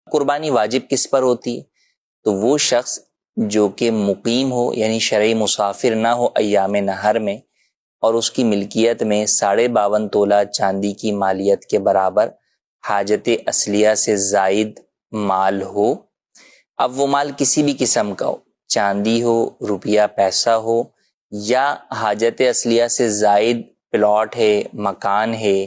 قربانی واجب کس پر ہوتی ہے؟ تو وہ شخص جو کہ مقیم ہو، یعنی شرعی مسافر نہ ہو ایام نہر میں، اور اس کی ملکیت میں 52.5 تولہ چاندی کی مالیت کے برابر حاجت اصلیہ سے زائد مال ہو۔ اب وہ مال کسی بھی قسم کا ہو، چاندی ہو، روپیہ پیسہ ہو، یا حاجت اصلیہ سے زائد پلاٹ ہے، مکان ہے،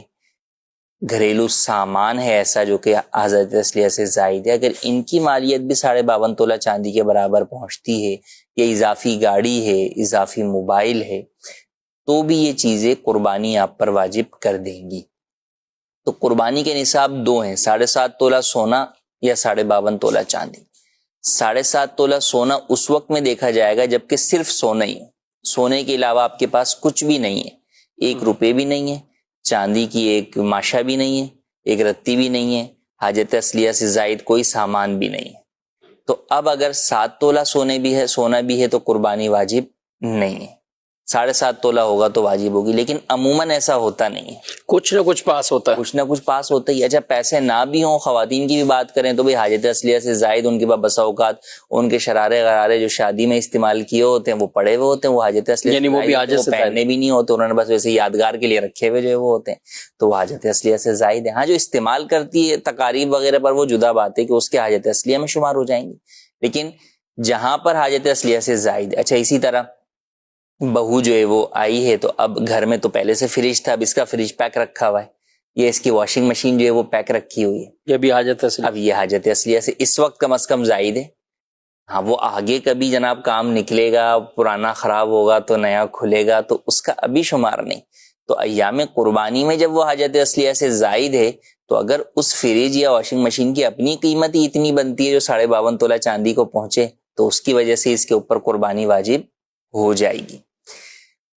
گھریلو سامان ہے ایسا جو کہ حاجت اصلیہ سے زائد ہے، اگر ان کی مالیت بھی 52.5 تولہ چاندی کے برابر پہنچتی ہے، یا اضافی گاڑی ہے، اضافی موبائل ہے، تو بھی یہ چیزیں قربانی آپ پر واجب کر دیں گی۔ تو قربانی کے نصاب دو ہیں، 7.5 تولہ سونا یا 52.5 تولہ چاندی۔ 7.5 تولہ سونا اس وقت میں دیکھا جائے گا جبکہ صرف سونا ہی ہے، سونے کے علاوہ آپ کے پاس کچھ بھی نہیں ہے، 1 روپے بھی نہیں ہے، چاندی کی ایک ماشا بھی نہیں ہے، ایک رتی بھی نہیں ہے، حاجت اصلیہ سے زائد کوئی سامان بھی نہیں ہے۔ تو اب اگر 7 تولہ سونا بھی ہے تو قربانی واجب نہیں ہے، 7.5 تولہ ہوگا تو واجب ہوگی، لیکن عموماً ایسا ہوتا نہیں ہے، کچھ نہ کچھ پاس ہوتا ہے، کچھ نہ کچھ پاس ہوتا ہی۔ اچھا پیسے نہ بھی ہوں، خواتین کی بھی بات کریں تو بھی حاجت اصلیہ سے زائد ان کے پاس بسا اوقات ان کے شرارے غرارے جو شادی میں استعمال کیے ہوتے ہیں وہ پڑے ہوئے ہوتے ہیں، وہ حاجت اصلیہ یعنی وہ بھی حاجت سے پہننے بھی نہیں ہوتے، انہوں نے بس ویسے یادگار کے لیے رکھے ہوئے جو وہ ہوتے ہیں، تو وہ حاجت اصلیہ سے زائد ہے۔ ہاں جو استعمال کرتی ہے تقاریب وغیرہ پر وہ جدا بات ہے کہ اس کے حاجت اصلیہ میں شمار ہو جائیں گی، لیکن جہاں پر حاجت اصلیہ سے زائد ہے۔ اچھا اسی طرح بہو جو ہے وہ آئی ہے، تو اب گھر میں تو پہلے سے فریج تھا، اب اس کا فریج پیک رکھا ہوا ہے، یہ اس کی واشنگ مشین جو ہے وہ پیک رکھی ہوئی ہے، یہ بھی حاجت اصلیہ، اب یہ حاجت اصلیہ سے اس وقت کم از کم زائد ہے۔ ہاں وہ آگے کبھی جناب کام نکلے گا، پرانا خراب ہوگا تو نیا کھلے گا، تو اس کا ابھی شمار نہیں۔ تو ایام قربانی میں جب وہ حاجت اصلیہ سے زائد ہے تو اگر اس فریج یا واشنگ مشین کی اپنی قیمت ہی اتنی بنتی ہے جو 52.5 تولہ چاندی کو پہنچے، تو اس کی وجہ سے اس کے اوپر قربانی واجب ہو جائے گی۔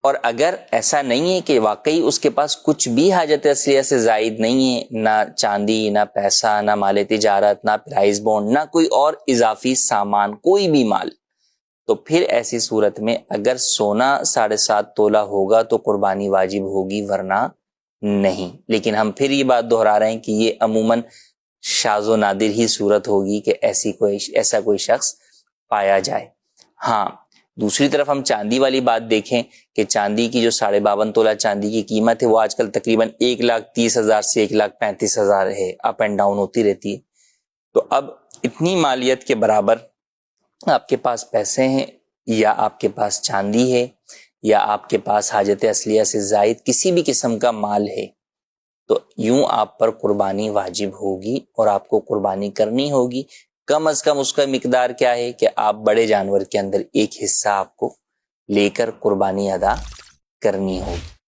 اور اگر ایسا نہیں ہے کہ واقعی اس کے پاس کچھ بھی حاجت اصلیہ سے زائد نہیں ہے، نہ چاندی، نہ پیسہ، نہ مال تجارت، نہ پرائز بونڈ، نہ کوئی اور اضافی سامان، کوئی بھی مال، تو پھر ایسی صورت میں اگر سونا 7.5 تولہ ہوگا تو قربانی واجب ہوگی، ورنہ نہیں۔ لیکن ہم پھر یہ بات دہرا رہے ہیں کہ یہ عموماً شاذ و نادر ہی صورت ہوگی کہ ایسا کوئی شخص پایا جائے۔ ہاں دوسری طرف ہم چاندی والی بات دیکھیں کہ چاندی کی جو 52.5 تولہ چاندی کی قیمت ہے وہ آج کل تقریباً 1,30,000 سے 1,35,000 ہے، اپ اینڈ ڈاؤن ہوتی رہتی ہے۔ تو اب اتنی مالیت کے برابر آپ کے پاس پیسے ہیں، یا آپ کے پاس چاندی ہے، یا آپ کے پاس حاجت اصلیہ سے زائد کسی بھی قسم کا مال ہے، تو یوں آپ پر قربانی واجب ہوگی اور آپ کو قربانی کرنی ہوگی۔ کم از کم اس کا مقدار کیا ہے کہ آپ بڑے جانور کے اندر ایک حصہ آپ کو لے کر قربانی ادا کرنی ہوگی۔